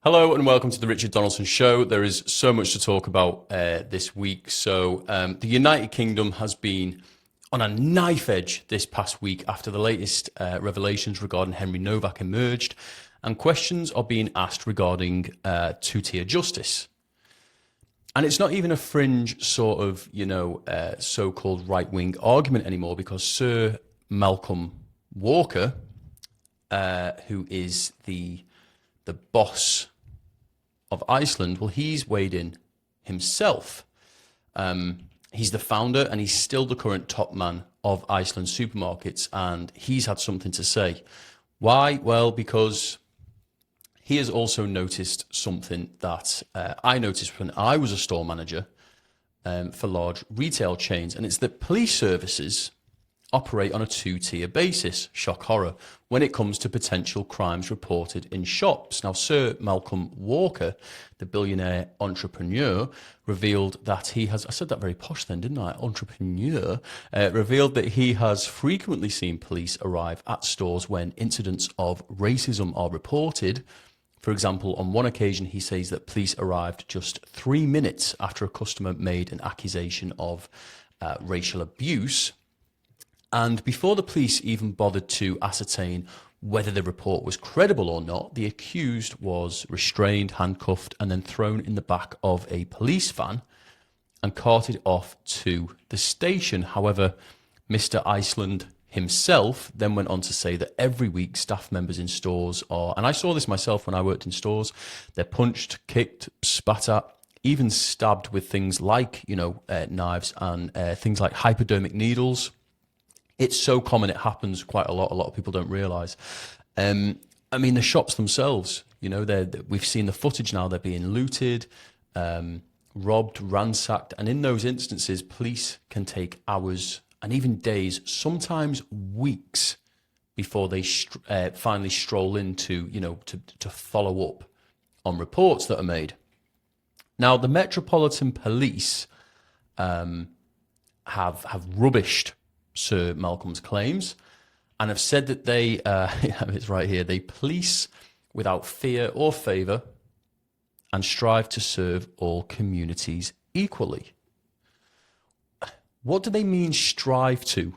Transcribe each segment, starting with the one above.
Hello and welcome to the Richard Donaldson Show. There is so much to talk about this week. The United Kingdom has been on a knife edge this past week after the latest revelations regarding Henry Nowak emerged, and questions are being asked regarding two-tier justice. And it's not even a fringe sort of, so-called right-wing argument anymore, because Sir Malcolm Walker, who is the boss of Iceland, well, he's weighed in himself. He's the founder and he's still the current top man of Iceland supermarkets, and he's had something to say. Why? Well, because he has also noticed something that I noticed when I was a store manager for large retail chains, and it's that police services operate on a two-tier basis, shock horror, when it comes to potential crimes reported in shops. Now, Sir Malcolm Walker, the billionaire entrepreneur, revealed that he has, I said that very posh then, didn't I? Entrepreneur, revealed that he has frequently seen police arrive at stores when incidents of racism are reported. For example, on one occasion, he says that police arrived just 3 minutes after a customer made an accusation of racial abuse. And before the police even bothered to ascertain whether the report was credible or not, the accused was restrained, handcuffed, and then thrown in the back of a police van and carted off to the station. However, Mr. Iceland himself then went on to say that every week staff members in stores are, and I saw this myself when I worked in stores, they're punched, kicked, spat at, even stabbed with things like, knives and things like hypodermic needles. It's so common, it happens quite a lot. A lot of people don't realise. The shops themselves, we've seen the footage now, they're being looted, robbed, ransacked. And in those instances, police can take hours and even days, sometimes weeks, before they finally stroll in to follow up on reports that are made. Now, the Metropolitan Police have rubbished Sir Malcolm's claims and have said that they, it's right here, they police without fear or favour and strive to serve all communities equally. What do they mean strive to?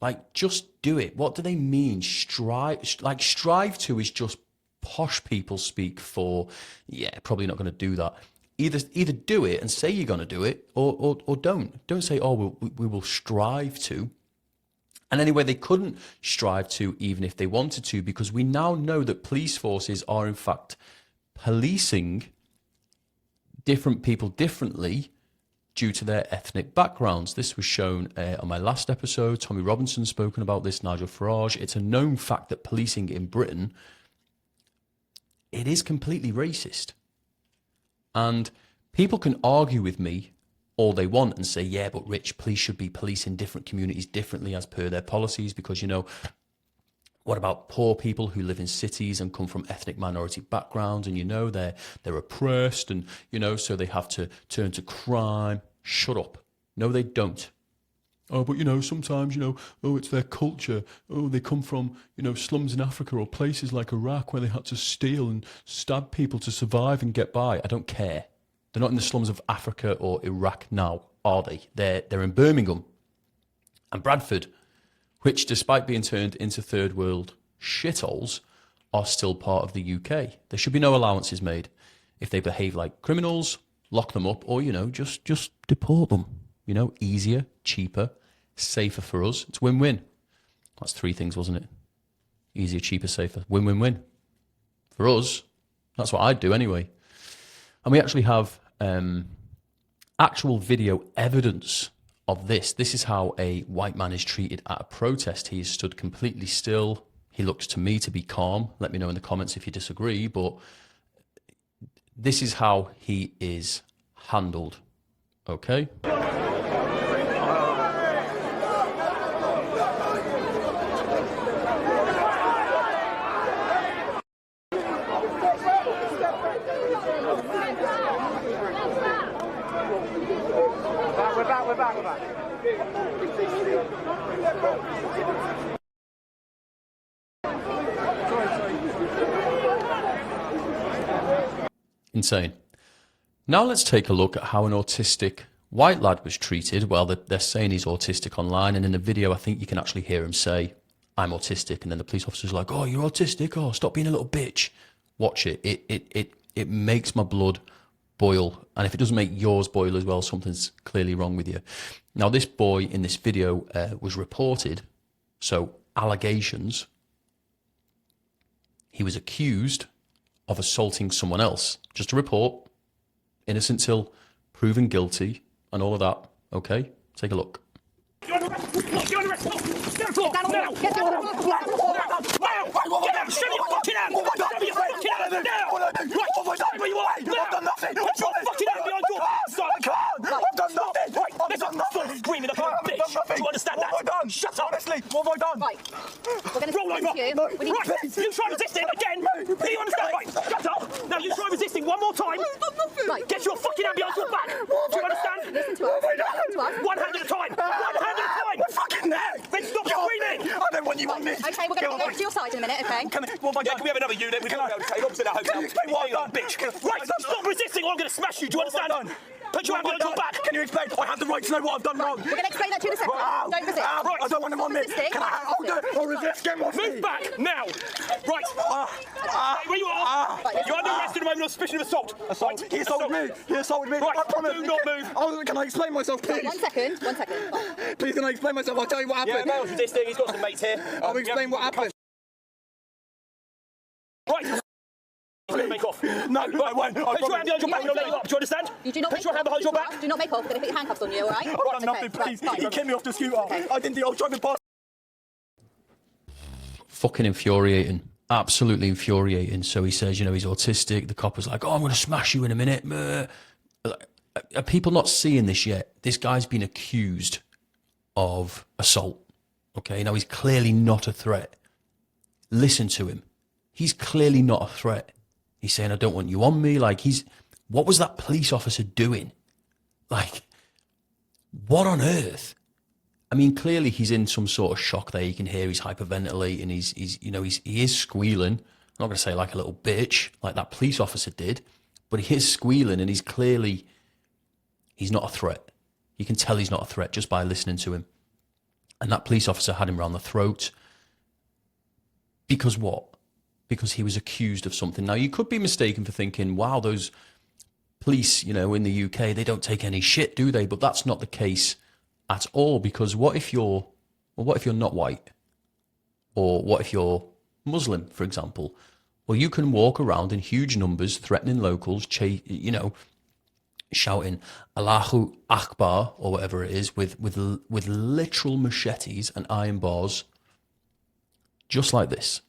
Like, just do it. What do they mean strive? Like, strive to is just posh people speak for, probably not going to do that. Either do it and say you're going to do it, or don't. Don't say, we will strive to. And anyway, they couldn't strive to even if they wanted to, because we now know that police forces are in fact policing different people differently due to their ethnic backgrounds. This was shown on my last episode. Tommy Robinson's spoken about this, Nigel Farage. It's a known fact that policing in Britain, it is completely racist. And people can argue with me all they want and say, yeah, but Rich, police should be policing different communities differently as per their policies, because, what about poor people who live in cities and come from ethnic minority backgrounds, and, they're oppressed, and, so they have to turn to crime. Shut up. No, they don't. Oh, but, sometimes, it's their culture. Oh, they come from, slums in Africa or places like Iraq where they had to steal and stab people to survive and get by. I don't care. They're not in the slums of Africa or Iraq now, are they? They're in Birmingham and Bradford, which, despite being turned into third world shitholes, are still part of the UK. There should be no allowances made. If they behave like criminals, lock them up, or, just deport them. Easier, cheaper, safer for us. It's win-win. That's three things, wasn't it? Easier, cheaper, safer. Win-win-win. For us, that's what I'd do anyway. And we actually have actual video evidence of this. This is how a white man is treated at a protest. He is stood completely still. He looks to me to be calm. Let me know in the comments if you disagree, but this is how he is handled. Okay? We're back. Sorry. Insane. Now let's take a look at how an autistic white lad was treated. Well, they're saying he's autistic online, and in the video I think you can actually hear him say, I'm autistic, and then the police officer's like, oh, you're autistic? Oh, stop being a little bitch. Watch it. It makes my blood boil, and if it doesn't make yours boil as well, something's clearly wrong with you. Now, this boy in this video was reported, so allegations. He was accused of assaulting someone else. Just a report, innocent till proven guilty, and all of that. Okay, take a look. You're under arrest! You're under arrest! Get the floor! Now! Get the floor! Now! Get out! Show me your fucking hand! Show me your fucking hand! Now! Right! Stay where you are! Now! I've done nothing! Put your fucking hand behind your son! I can't! I've done nothing! Right! Listen! Stop screaming like a bitch! Do you understand that? What have I done? Shut up! Honestly, what have I done? Right. We're going to roll over! Right! You try resisting again! Do you understand? Right! Shut up! Now you try resisting one more time! Right! Get your fucking hand behind your back! Do you understand? Listen to us. One hand at a time! One hand at a time! My fucking neck! Then stop screaming! I don't want you on me! Okay, we're going to get to your side in a minute, okay? Can we have another unit? We're going to take opposite that hotel. Can you explain what I've done? Bitch! Right, stop resisting or I'm going to smash you, do you understand? Put your hand behind your back! Can you explain? I have the right to know what I've done wrong! We're going to explain that to you in a second. Don't resist. Right, I don't want him on me! Can I hold it? I'll resist, get off me! Move back, now! Right! Stay where you are! You're under arrest at the moment on suspicion of assault! Assault? He assaulted me! He assaulted me! Right, do not move! Can I explain myself, please? One second. Please, can I explain myself? I'll tell you what happened. Yeah, male's resisting, he's got some mates here. I'll explain what happened. Right! He's going to make off. No, I won't. Put your hand behind your back and I'll let you up. Do you understand? You do not put your hand behind your back. Do not make off. We're going to put your handcuffs on you, all right? I've done nothing, please. He kicked me off the scooter. I didn't do. I was driving past. Fucking infuriating. Absolutely infuriating. So he says, you know, he's autistic. The cop was like, oh, I'm going to smash you in a minute. Are people not seeing this yet? This guy's been accused of assault. Okay, now he's clearly not a threat. Listen to him. He's clearly not a threat. He's saying, I don't want you on me. Like, what was that police officer doing? Like, what on earth? I mean, clearly he's in some sort of shock there. You can hear he's hyperventilating. He is squealing. I'm not going to say like a little bitch, like that police officer did, but he is squealing, and he's not a threat. You can tell he's not a threat just by listening to him. And that police officer had him round the throat. Because what? Because he was accused of something. Now, you could be mistaken for thinking, wow, those police, in the UK, they don't take any shit, do they? But that's not the case at all, because what if you're not white? Or what if you're Muslim, for example? Well, you can walk around in huge numbers, threatening locals, shouting Allahu Akbar, or whatever it is, with literal machetes and iron bars, just like this.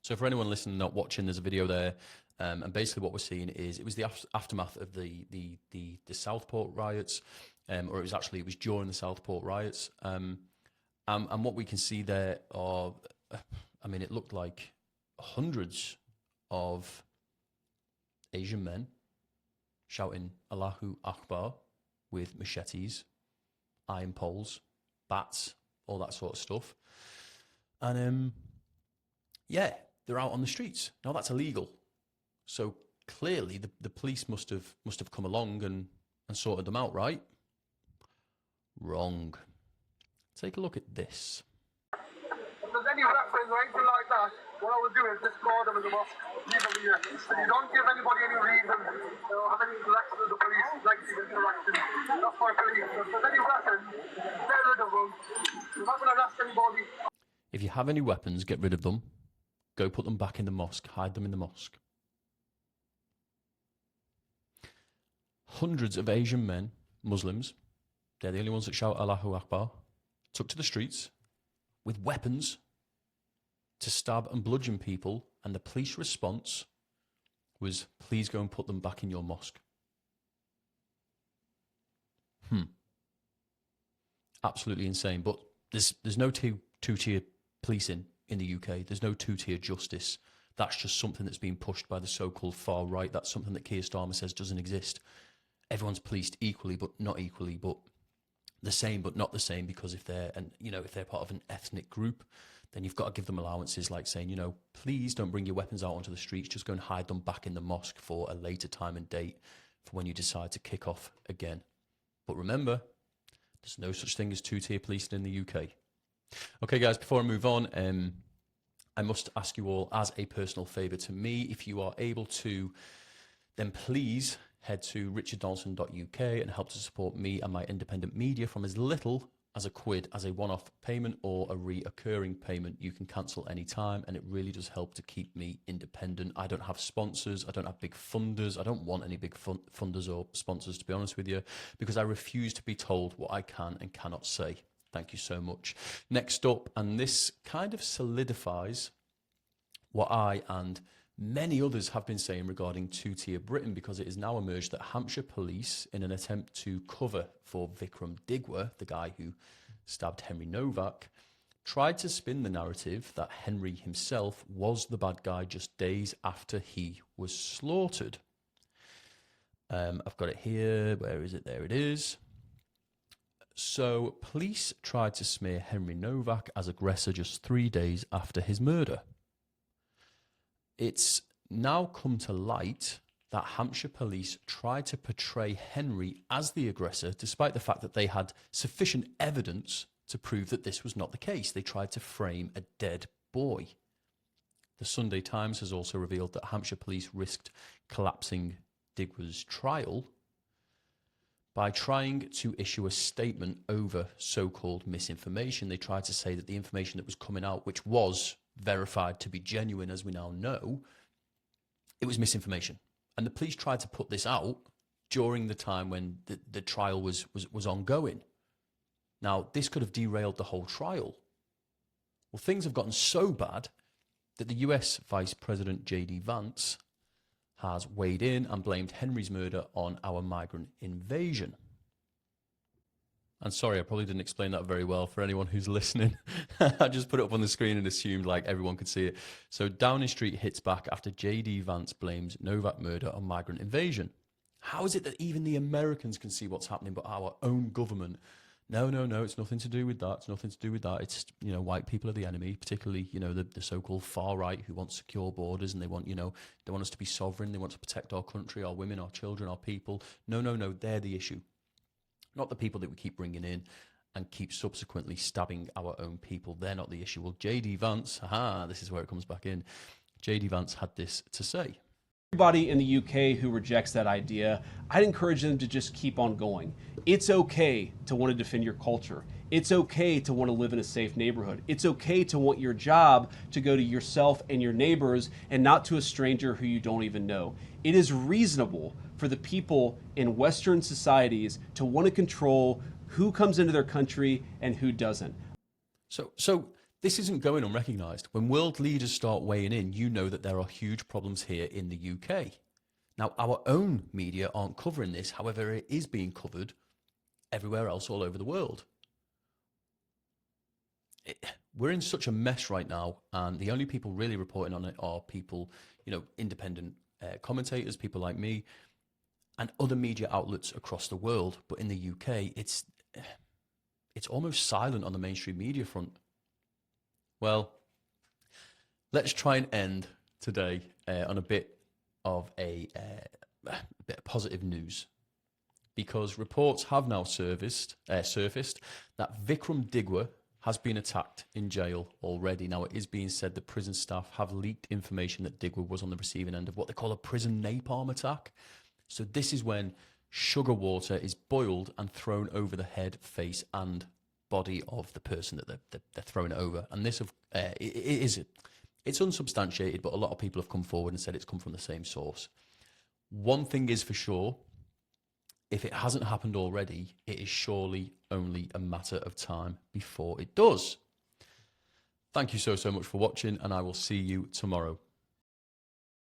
So for anyone listening, not watching, there's a video there, and basically what we're seeing is it was the aftermath of the Southport riots, or it was during the Southport riots, and what we can see there are, I mean, it looked like hundreds of Asian men shouting Allahu Akbar with machetes, iron poles, bats, all that sort of stuff. And yeah, they're out on the streets. Now that's illegal. So clearly the police must have come along and sorted them out, right? Wrong. Take a look at this. If there's any weapons or anything like that, what I would do is discard them in the mosque. You don't give anybody any reason or have any interaction with the police, negative interaction. That's my belief. So if there's any weapons, get rid of them. You're not going to arrest anybody. If you have any weapons, get rid of them. Go put them back in the mosque. Hide them in the mosque. Hundreds of Asian men, Muslims, they're the only ones that shout Allahu Akbar, took to the streets with weapons to stab and bludgeon people, and the police response was, please go and put them back in your mosque. Absolutely insane. But there's no two-tier policing in the UK. There's no two-tier justice. That's just something that's being pushed by the so-called far right. That's something that Keir Starmer says doesn't exist. Everyone's policed equally, but not equally, but the same, but not the same, because if they're part of an ethnic group, then you've got to give them allowances, like saying, please don't bring your weapons out onto the streets. Just go and hide them back in the mosque for a later time and date for when you decide to kick off again. But remember, there's no such thing as two-tier policing in the UK. Okay, guys, before I move on, I must ask you all, as a personal favour to me, if you are able to, then please head to richarddonaldson.uk and help to support me and my independent media from as little as £1 as a one-off payment or a reoccurring payment. You can cancel any time, and it really does help to keep me independent. I don't have sponsors. I don't have big funders. I don't want any big funders or sponsors, to be honest with you, because I refuse to be told what I can and cannot say. Thank you so much. Next up, and this kind of solidifies what I and many others have been saying regarding two-tier Britain, because it has now emerged that Hampshire police, in an attempt to cover for Vikram Digwa, the guy who stabbed Henry Nowak, tried to spin the narrative that Henry himself was the bad guy just days after he was slaughtered. I've got it here. Where is it? There it is. So police tried to smear Henry Nowak as aggressor just 3 days after his murder. It's now come to light that Hampshire police tried to portray Henry as the aggressor, despite the fact that they had sufficient evidence to prove that this was not the case. They tried to frame a dead boy. The Sunday Times has also revealed that Hampshire police risked collapsing Digwa's trial by trying to issue a statement over so-called misinformation. They tried to say that the information that was coming out, which was verified to be genuine, as we now know, it was misinformation. And the police tried to put this out during the time when the trial was ongoing. Now, this could have derailed the whole trial. Well, things have gotten so bad that the US Vice President JD Vance has weighed in and blamed Henry's murder on our migrant invasion. And sorry, I probably didn't explain that very well for anyone who's listening. I just put it up on the screen and assumed like everyone could see it. So Downing Street hits back after JD Vance blames Novak murder on migrant invasion. How is it that even the Americans can see what's happening, but our own government? No, it's nothing to do with that. It's nothing to do with that. It's, white people are the enemy, particularly, the so-called far right who want secure borders, and they want us to be sovereign. They want to protect our country, our women, our children, our people. No, they're the issue. Not the people that we keep bringing in and keep subsequently stabbing our own people. They're not the issue. Well, JD Vance, this is where it comes back in. JD Vance had this to say. Everybody in the UK who rejects that idea, I'd encourage them to just keep on going. It's okay to want to defend your culture. It's okay to want to live in a safe neighborhood. It's okay to want your job to go to yourself and your neighbors and not to a stranger who you don't even know. It is reasonable for the people in Western societies to want to control who comes into their country and who doesn't. So this isn't going unrecognised. When world leaders start weighing in, you know that there are huge problems here in the UK. Now, our own media aren't covering this. However, it is being covered everywhere else all over the world. We're in such a mess right now, and the only people really reporting on it are people, independent commentators, people like me, and other media outlets across the world. But in the UK, it's almost silent on the mainstream media front. Well, let's try and end today on a bit of positive news, because reports have now surfaced that Vikram Digwa has been attacked in jail already. Now, it is being said that prison staff have leaked information that Digwa was on the receiving end of what they call a prison napalm attack. So this is when sugar water is boiled and thrown over the head, face, and body of the person that they're throwing it over. And this, it's unsubstantiated, but a lot of people have come forward and said it's come from the same source. One thing is for sure, if it hasn't happened already, it is surely only a matter of time before it does. Thank you so much for watching, and I will see you tomorrow.